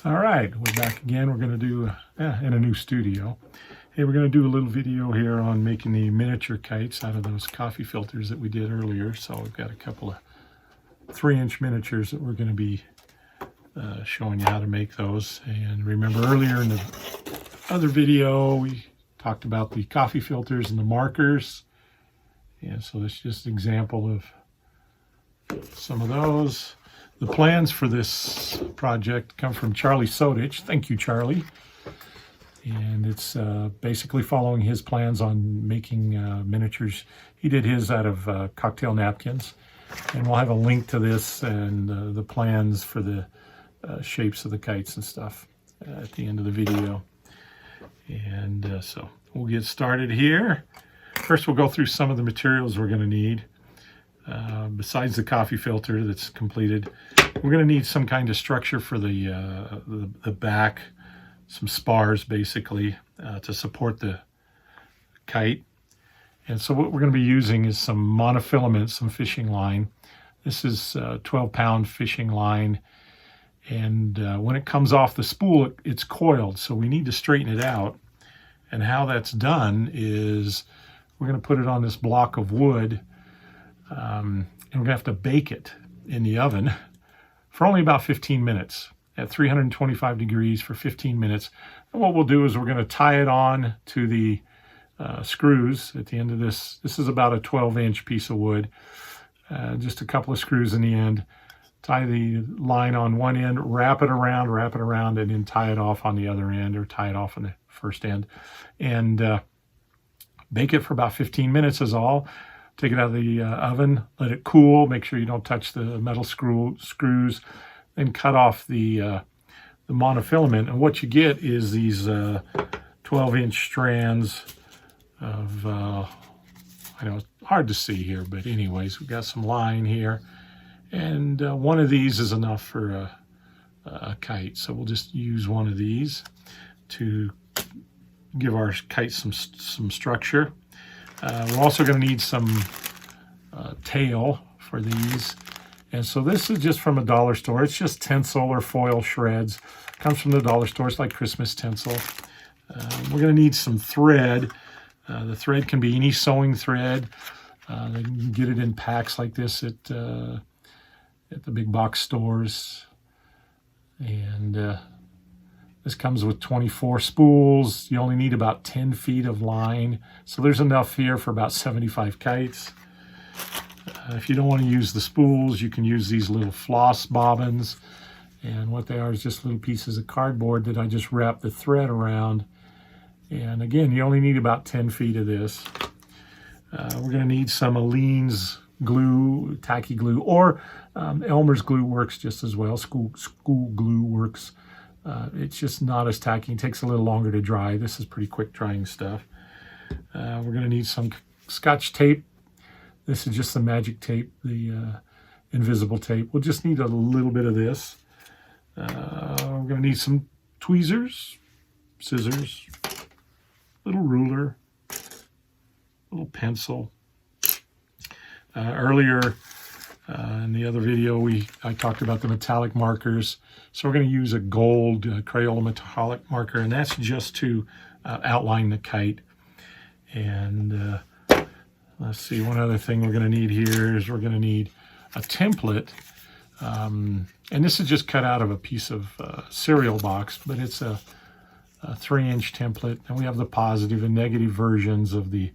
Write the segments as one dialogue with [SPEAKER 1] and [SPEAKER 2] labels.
[SPEAKER 1] All right, we're back again. We're going to do in a new studio. Hey, we're going to do a little video here on making the miniature kites out of those coffee filters that we did earlier. So we've got a couple of 3-inch miniatures that we're going to be showing you how to make those. And remember earlier in the other video, we talked about the coffee filters and the markers. And so this is just an example of some of those. The plans for this project come from Charlie Sodich. Thank you, Charlie. And it's basically following his plans on making miniatures. He did his out of cocktail napkins. And we'll have a link to this and the plans for the shapes of the kites and stuff at the end of the video. And so we'll get started here. First, we'll go through some of the materials we're going to need. Besides the coffee filter that's completed, we're going to need some kind of structure for the back, some spars basically to support the kite. And so what we're going to be using is some monofilament, some fishing line. This is 12-pound fishing line, and when it comes off the spool, it's coiled, so we need to straighten it out. And how that's done is we're going to put it on this block of wood. And we're going to have to bake it in the oven for only about 15 minutes at 325 degrees for 15 minutes. And what we'll do is we're going to tie it on to the screws at the end of this. This is about a 12-inch piece of wood, just a couple of screws in the end. Tie the line on one end, wrap it around, and then tie it off on the other end, or tie it off on the first end. And bake it for about 15 minutes is all. Take it out of the oven, let it cool, make sure you don't touch the metal screws, then cut off the monofilament. And what you get is these 12-inch strands of, I know it's hard to see here, but anyways, we've got some line here. And one of these is enough for a kite. So we'll just use one of these to give our kite some structure. We're also going to need some tail for these. And so this is just from a dollar store. It's just tinsel or foil shreds. Comes from the dollar store. It's like Christmas tinsel. We're going to need some thread. The thread can be any sewing thread. You can get it in packs like this at the big box stores. And this comes with 24 spools. You only need about 10 feet of line. So there's enough here for about 75 kites. If you don't want to use the spools, you can use these little floss bobbins. And what they are is just little pieces of cardboard that I just wrap the thread around. And again, you only need about 10 feet of this. We're going to need some Aleene's glue, tacky glue, or Elmer's glue works just as well. School glue works. It's just not as tacky. It takes a little longer to dry. This is pretty quick drying stuff. We're going to need some Scotch tape. This is just the magic tape, the invisible tape. We'll just need a little bit of this. We're going to need some tweezers, scissors, little ruler, little pencil. Earlier in the other video, I talked about the metallic markers. So we're going to use a gold Crayola metallic marker, and that's just to outline the kite. And let's see, one other thing we're going to need here is we're going to need a template. And this is just cut out of a piece of cereal box, but it's a 3-inch template. And we have the positive and negative versions of the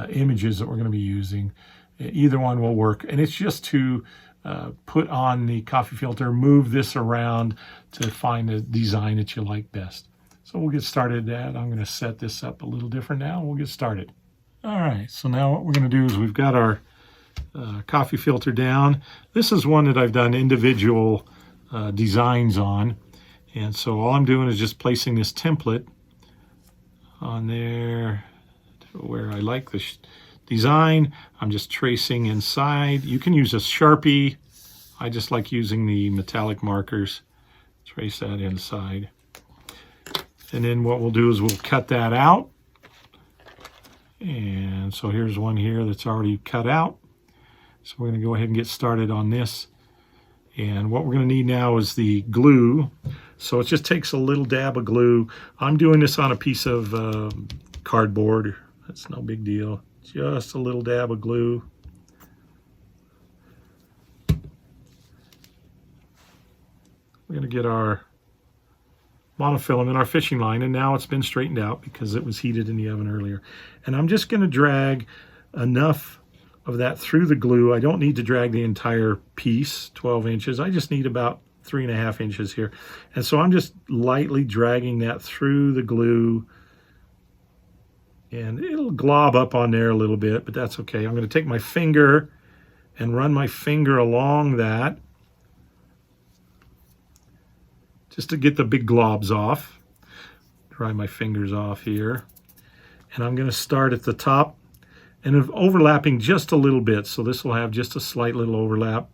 [SPEAKER 1] images that we're going to be using. Either one will work, and it's just to put on the coffee filter, move this around to find a design that you like best. So we'll get started at that. I'm going to set this up a little different now, and we'll get started. All right, so now what we're going to do is we've got our coffee filter down. This is one that I've done individual designs on, and so all I'm doing is just placing this template on there where I like the design. I'm just tracing inside. You can use a Sharpie. I just like using the metallic markers. Trace that inside. And then what we'll do is we'll cut that out. And so here's one here that's already cut out. So we're going to go ahead and get started on this. And what we're going to need now is the glue. So it just takes a little dab of glue. I'm doing this on a piece of cardboard. That's no big deal. Just a little dab of glue. We're going to get our monofilament, our fishing line, and now it's been straightened out because it was heated in the oven earlier. And I'm just going to drag enough of that through the glue. I don't need to drag the entire piece, 12 inches. I just need about 3.5 inches here. And so I'm just lightly dragging that through the glue, and it'll glob up on there a little bit, but that's okay. I'm going to take my finger and run my finger along that just to get the big globs off. Dry my fingers off here. And I'm going to start at the top and overlapping just a little bit. So this will have just a slight little overlap.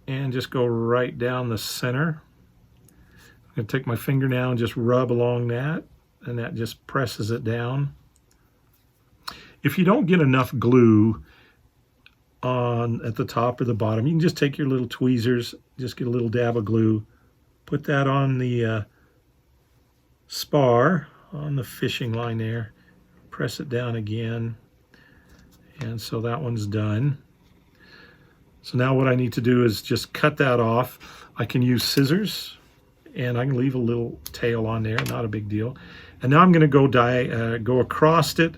[SPEAKER 1] And just go right down the center. I'm going to take my finger now and just rub along that, and that just presses it down. If you don't get enough glue on at the top or the bottom, you can just take your little tweezers, just get a little dab of glue, put that on the spar, on the fishing line there, press it down again, and so that one's done. So now what I need to do is just cut that off. I can use scissors, and I can leave a little tail on there, not a big deal. And now I'm going to go across it,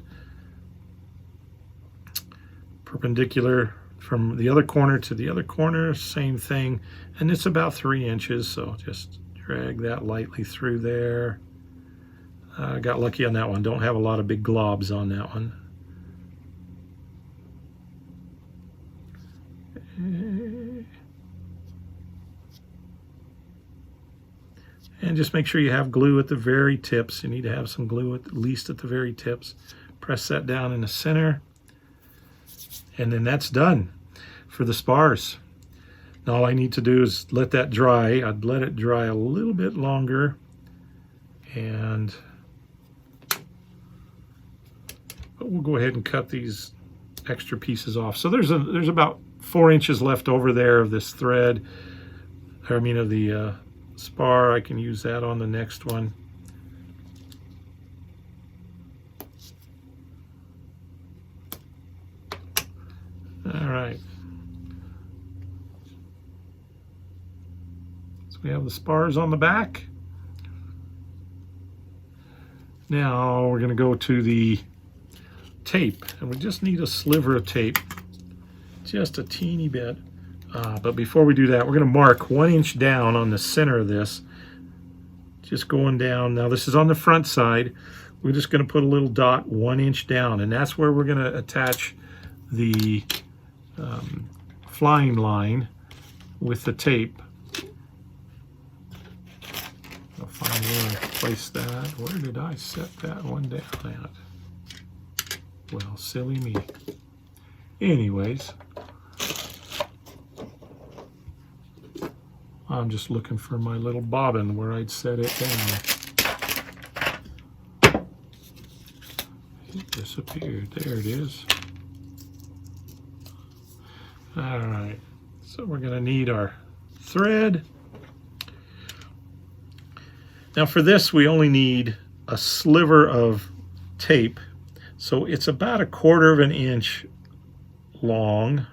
[SPEAKER 1] perpendicular from the other corner to the other corner, same thing. And it's about 3 inches, so just drag that lightly through there. I got lucky on that one. Don't have a lot of big globs on that one. And just make sure you have glue at the very tips. You need to have some glue at least at the very tips. Press that down in the center. And then that's done for the spars. Now all I need to do is let that dry. I'd let it dry a little bit longer. But we'll go ahead and cut these extra pieces off. So there's about 4 inches left over there of this thread. Or I mean of the spar. I can use that on the next one. All right. So we have the spars on the back. Now we're going to go to the tape, and we just need a sliver of tape, just a teeny bit. But before we do that, we're going to mark 1 inch down on the center of this, just going down. Now this is on the front side. We're just going to put a little dot 1 inch down, and that's where we're going to attach the flying line with the tape. I'll find where I placed that. Where did I set that one down at? Well, silly me. Anyways, I'm just looking for my little bobbin where I'd set it down. It disappeared. There it is. All right, so we're going to need our thread. Now for this, we only need a sliver of tape. So it's about 1/4 inch long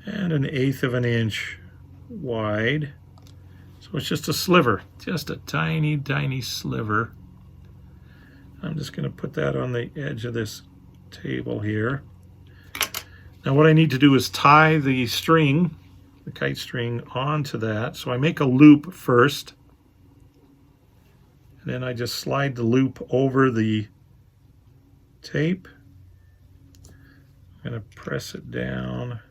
[SPEAKER 1] and 1/8 inch wide. So it's just a sliver, just a tiny, tiny sliver. I'm just going to put that on the edge of this table here. Now what I need to do is tie the string, the kite string, onto that. So I make a loop first, and then I just slide the loop over the tape. I'm going to press it down,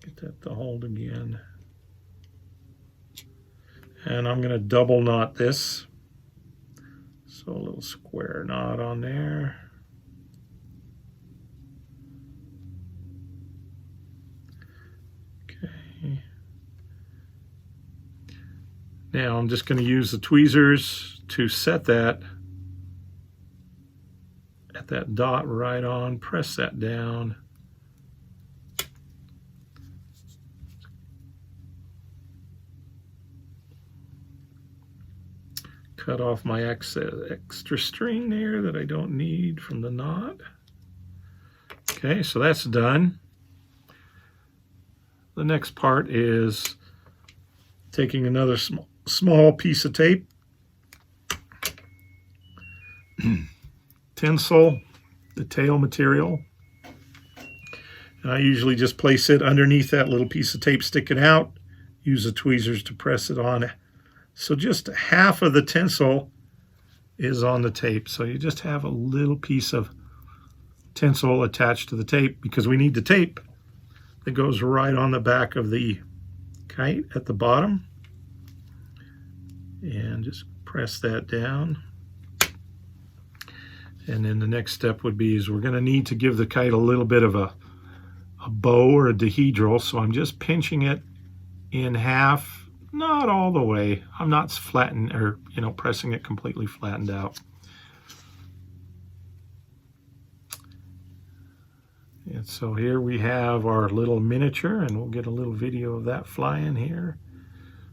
[SPEAKER 1] get that to hold again. And I'm going to double knot this. So a little square knot on there. Okay. Now I'm just going to use the tweezers to set that at that dot right on, press that down. cut off my extra string there that I don't need from the knot. Okay, so that's done. The next part is taking another small piece of tape, tinsel, the tail material, and I usually just place it underneath that little piece of tape sticking out, use the tweezers to press it on. So just half of the tinsel is on the tape. So you just have a little piece of tinsel attached to the tape because we need the tape that goes right on the back of the kite at the bottom. And just press that down. And then the next step would be is we're going to need to give the kite a little bit of a bow or a dihederal. So I'm just pinching it in half. Not all the way. I'm not flattening or, pressing it completely flattened out. And so here we have our little miniature, and we'll get a little video of that flying here.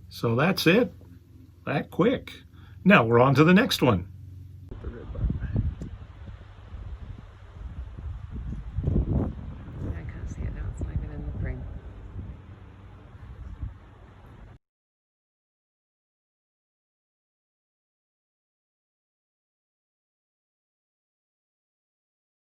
[SPEAKER 1] So that's it. That quick. Now we're on to the next one.